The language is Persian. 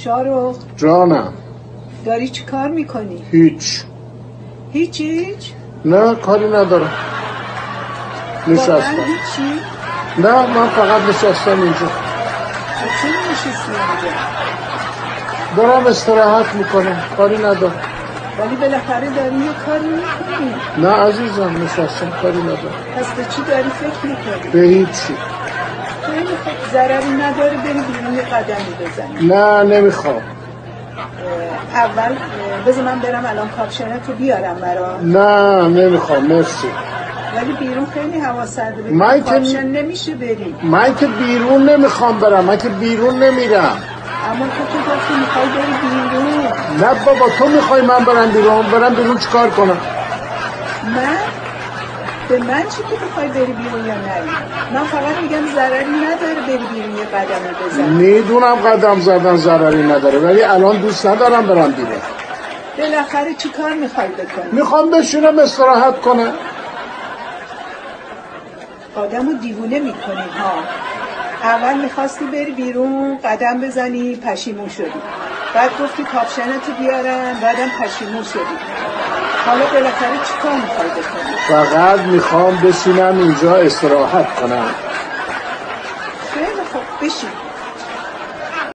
شارو جانم. داری چی کار میکنی؟ هیچ؟ نه کاری ندارم. نشستم. هیچی؟ نه من فقط نشستم اینجا. چی نشستی اینجا؟ دارم استراحت میکنم، کاری ندارم. ولی بالاخره داری یه کاری میکنی؟ نه عزیزم نشستم، کاری ندارم. پس به چی داری فکر میکنی؟ به هیچی. خیلی خوب، ضرری نداره بری بیرون یه قدمی بزنی. نه نمیخوام. اول بذار من برم الان کاپشنتو بیارم برام. نه نمیخوام مرسی. ولی بیرون خیلی هوا سرده، من کاپشن نمیشه بری. من که بیرون نمیخوام برم، من که بیرون نمیرم. اما تو گفتی میخوای بری بیرون. نه بابا تو میخوای من برم بیرون چیکار کنم؟ به من چی که بخوای بری بیرون یا نری؟ من فقط میگم ضرری نداره بری بیرون یه قدمی بزنی. میدونم قدم زدن ضرری نداره، ولی الان دوست ندارم برم بیرون. بالاخره چی کار میخوای بکنی؟ میخوام بشینم استراحت کنم. آدمو دیوونه میکنی ها. اول میخواستی بری بیرون قدم بزنی، پشیمون شدی. بعد گفتی کاپشنتو بیارم، بعدم پشیمون شدی. حالا بالاخره چی کار میخوای بکنی؟ فقط میخوام بشینم اینجا استراحت کنم. خیلی خوب بشین.